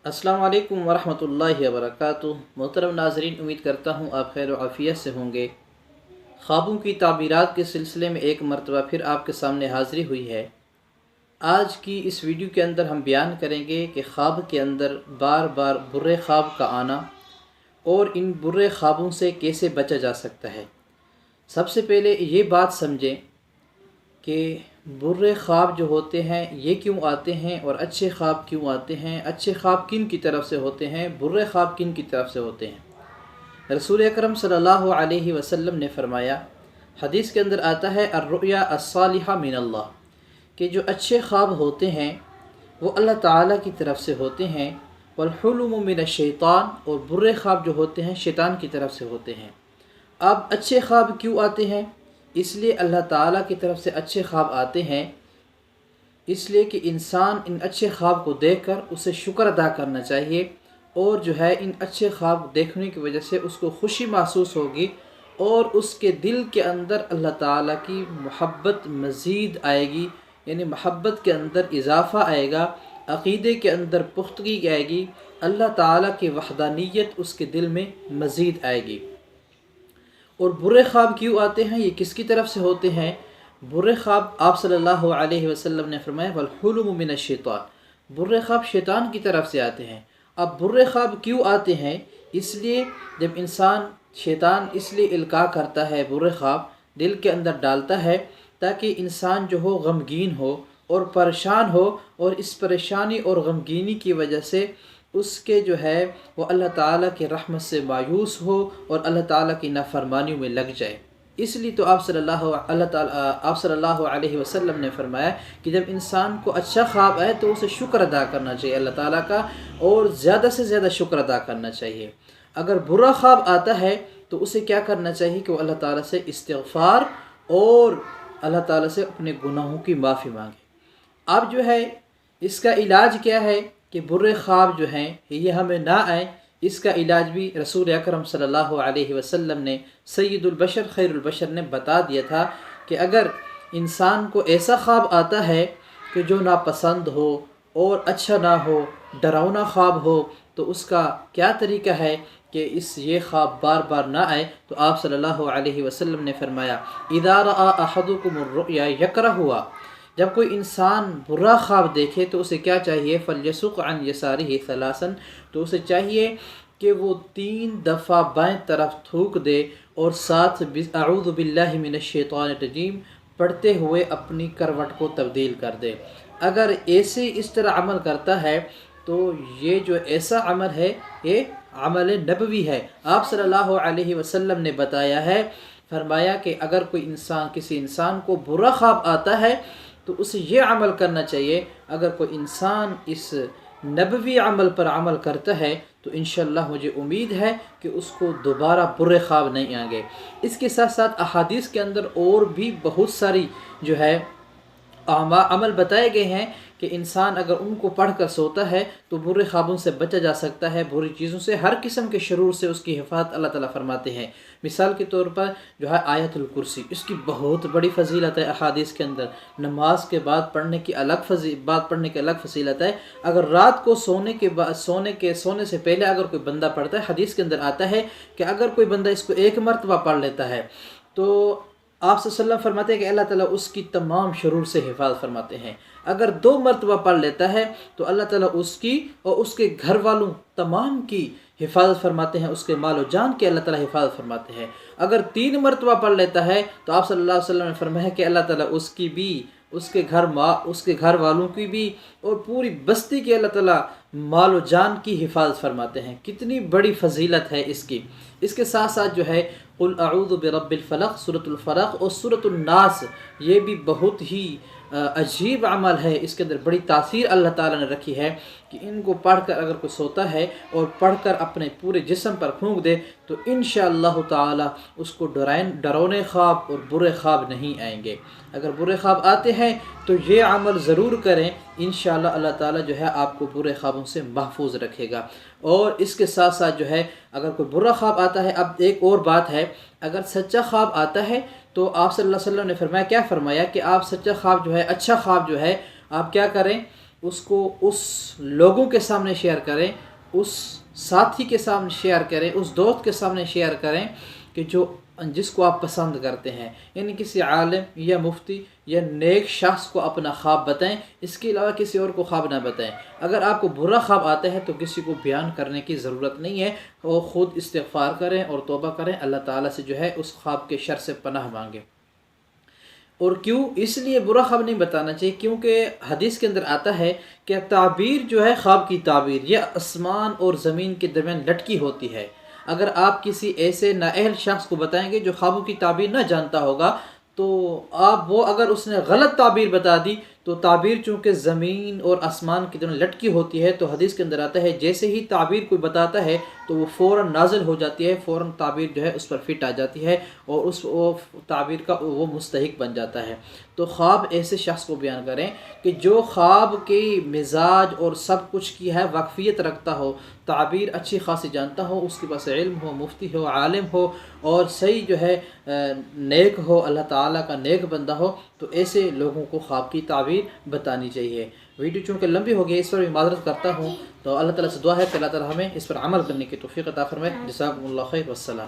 अस्सलाम वालेकुम वरहमतुल्लाहि वबरकातुहू। मोहतरम नाज़रीन, उम्मीद करता हूँ आप खैर व आफ़ियत से होंगे। ख्वाबों की ताबीरात के सिलसिले में एक मरतबा फिर आपके सामने हाज़िरी हुई है। आज की इस वीडियो के अंदर हम बयान करेंगे कि ख्वाब के अंदर बार बार बुरे ख्वाब का आना और इन बुरे ख्वाबों से कैसे बचा जा सकता है। सबसे पहले ये बात समझें कि बुरे ख्वाब जो होते हैं ये क्यों आते हैं और अच्छे ख्वाब क्यों आते हैं, अच्छे ख्वाब किन की तरफ से होते हैं, बुरे ख्वाब किन की तरफ से होते हैं। रसूल अकरम सल्लल्लाहु अलैहि वसल्लम ने फरमाया, हदीस के अंदर आता है अर्रुया अस्सालिहा मिनल्लाह, कि जो अच्छे ख्वाब होते हैं वो अल्लाह ताला की तरफ से होते हैं। वल्हुलुमु मिनश्शैतान, और बुरे ख्वाब जो होते हैं शैतान की तरफ से होते हैं। अब अच्छे ख्वाब क्यों आते हैं? इसलिए अल्लाह ताला की तरफ से अच्छे ख्वाब आते हैं इसलिए कि इंसान इन अच्छे ख्वाब को देखकर उसे शुक्र अदा करना चाहिए, और जो है इन अच्छे ख्वाब देखने की वजह से उसको खुशी महसूस होगी और उसके दिल के अंदर अल्लाह ताला की मोहब्बत मज़ीद आएगी, यानी मोहब्बत के अंदर इजाफ़ा आएगा, अक़ीदे के अंदर पुख्तगी आएगी, अल्लाह ताला की वहदानियत उसके दिल में मज़ीद आएगी। और बुरे ख्वाब क्यों आते हैं, ये किसकी तरफ से होते हैं? बुरे ख्वाब आप सल्लल्लाहु अलैहि वसल्लम ने फरमाया वल्हुलुमु मिनश्शैतान, बुरे ख्वाब शैतान की तरफ से आते हैं। अब बुरे ख्वाब क्यों आते हैं? इसलिए जब इंसान शैतान इसलिए इल्का करता है, बुरे ख्वाब दिल के अंदर डालता है ताकि इंसान जो हो गमगीन हो और परेशान हो, और इस परेशानी और गमगीनी की वजह से उसके जो है वो अल्लाह ताला की रहमत से मायूस हो और अल्लाह ताला की नाफरमानियों में लग जाए। इसलिए तो आप सल्लल्लाहु अलैहि वसल्लम ने फरमाया कि जब इंसान को अच्छा ख्वाब आए तो उसे शुक्र अदा करना चाहिए अल्लाह ताला का, और ज़्यादा से ज़्यादा शुक्र अदा करना चाहिए। अगर बुरा ख्वाब आता है तो उसे क्या करना चाहिए कि वो अल्लाह ताला से इस्तिग़फ़ार और अल्लाह ताला से अपने गुनाहों की माफ़ी मांगे। अब जो है इसका इलाज क्या है कि बुरे ख्वाब जो हैं ये हमें ना आए। इसका इलाज भी रसूल अकरम सल्लल्लाहु अलैहि वसल्लम ने, सय्यदुल बशर खैरुल बशर ने बता दिया था कि अगर इंसान को ऐसा ख्वाब आता है कि जो नापसंद हो और अच्छा ना हो, डरावना ख्वाब हो, तो उसका क्या तरीका है कि ये ख्वाब बार बार ना आए। तो आप सल्लल्लाहु अलैहि वसल्लम ने फरमाया इज़ा रआ अहदुकुमुर रुया यकरहुहा, जब कोई इंसान बुरा ख्वाब देखे तो उसे क्या चाहिए? फल्यसुक़ अन यसारिही सलासन, तो उसे चाहिए कि वो 3 दफ़ा बाएं तरफ थूक दे और साथ अऊज़ु बिल्लाहि मिनश्शैतानिर रजीम पढ़ते हुए अपनी करवट को तब्दील कर दे। अगर ऐसे इस तरह अमल करता है तो ये जो ऐसा अमल है ये अमल नबवी है। आप सल्लल्लाहु अलैहि वसल्लम ने बताया है, फरमाया कि अगर कोई इंसान, किसी इंसान को बुरा ख्वाब आता है तो उसे ये अमल करना चाहिए। अगर कोई इंसान इस नबवी अमल पर अमल करता है तो इंशाअल्लाह मुझे उम्मीद है कि उसको दोबारा बुरे ख्वाब नहीं आएंगे। इसके साथ साथ अहादीस के अंदर और भी बहुत सारी जो है अमल बताए गए हैं कि इंसान अगर उनको पढ़ कर सोता है तो बुरे ख्वाबों से बचा जा सकता है, बुरी चीज़ों से, हर किस्म के शरूर से उसकी हिफाजत अल्लाह ताला फरमाते हैं। मिसाल के तौर पर जो है आयतुल कुर्सी, इसकी बहुत बड़ी फजीलत है अहादीस के अंदर। नमाज के बाद पढ़ने की अलग फजीलत है। अगर रात को सोने से पहले अगर कोई बंदा पढ़ता है, हदीस के अंदर आता है कि अगर कोई बंदा इसको 1 मरतबा पढ़ लेता है तो आप सल्लल्लाहु फरमाते हैं कि अल्लाह ताला उसकी तमाम शरूर से हिफाजत फरमाते हैं। अगर 2 मरतबा पढ़ लेता है तो अल्लाह ताला उसकी और उसके घर वालों तमाम की हिफाजत फरमाते हैं, उसके मालो जान की अल्लाह ताला हिफाजत फरमाते हैं। अगर 3 मरतबा पढ़ लेता है तो आप सल्लल्लाहु अलैहि वसल्लम ने फरमाया कि अल्लाह ताला उसकी भी, उसके घर वालों की भी और पूरी बस्ती की अल्लाह ताला मालो जान की हिफाजत फरमाते हैं। कितनी बड़ी फजीलत है इसकी। इसके साथ साथ जो है कुल अऊज़ु बिरब्बिल फलक, सूरतुल फलक और सूरतुन नास, ये भी बहुत ही अजीब अमल है। इसके अंदर बड़ी तासीर अल्लाह ताला ने रखी है कि इनको पढ़कर अगर कोई सोता है और पढ़कर अपने पूरे जिस्म पर फूंक दे तो इंशाअल्लाह ताला उसको डरावने ख्वाब और बुरे ख्वाब नहीं आएंगे। अगर बुरे ख्वाब आते हैं तो ये अमल ज़रूर करें, इंशाअल्लाह अल्लाह ताला जो है आपको बुरे ख्वाबों से महफूज रखेगा। और इसके साथ साथ जो है अगर कोई बुरा ख्वाब आता है, अब एक और बात है, अगर सच्चा ख्वाब आता है तो आप सल्लल्लाहु अलैहि वसल्लम ने फरमाया, क्या फरमाया कि आप सच्चा ख्वाब जो है, अच्छा ख्वाब जो है, आप क्या करें, اس کو اس لوگوں کے سامنے شیئر کریں، اس ساتھی کے سامنے شیئر کریں، اس دوست کے سامنے شیئر کریں کہ جس کو آپ پسند کرتے ہیں، یعنی کسی عالم یا مفتی یا نیک شخص کو اپنا خواب بتائیں، اس کے علاوہ کسی اور کو خواب نہ بتائیں۔ اگر آپ کو برا خواب آتا ہے تو کسی کو بیان کرنے کی ضرورت نہیں ہے، وہ خود استغفار کریں اور توبہ کریں، اللہ تعالیٰ سے جو ہے اس خواب کے شر سے پناہ مانگیں۔ اور کیوں اس لیے برا خواب نہیں بتانا چاہیے؟ کیونکہ حدیث کے اندر آتا ہے کہ تعبیر جو ہے، خواب کی تعبیر یہ آسمان اور زمین کے درمیان لٹکی ہوتی ہے۔ اگر آپ کسی ایسے نااہل شخص کو بتائیں گے جو خوابوں کی تعبیر نہ جانتا ہوگا، تو اگر اس نے غلط تعبیر بتا دی، تو تعبیر چونکہ زمین اور آسمان کی درمیان لٹکی ہوتی ہے، تو حدیث کے اندر آتا ہے جیسے ہی تعبیر کوئی بتاتا ہے تو وہ فوراً نازل ہو جاتی ہے، فوراً تعبیر جو ہے اس پر فٹ آ جاتی ہے اور وہ تعبیر کا وہ مستحق بن جاتا ہے۔ تو خواب ایسے شخص کو بیان کریں کہ جو خواب کی مزاج اور سب کچھ کی ہے واقفیت رکھتا ہو، تعبیر اچھی خاصی جانتا ہو، اس کے پاس علم ہو، مفتی ہو، عالم ہو اور صحیح جو ہے نیک ہو، اللہ تعالیٰ کا نیک بندہ ہو، تو ایسے لوگوں کو خواب کی تعبیر بتانی چاہیے۔ ویڈیو چونکہ لمبی ہو گئی، اس پر بھی معذرت کرتا ہوں، تو اللہ تعالیٰ سے دعا ہے کہ اللہ تعالیٰ ہمیں اس پر عمل کرنے کی توفیق عطا فرمائے۔ جزاکم اللہ خیر، والسلام۔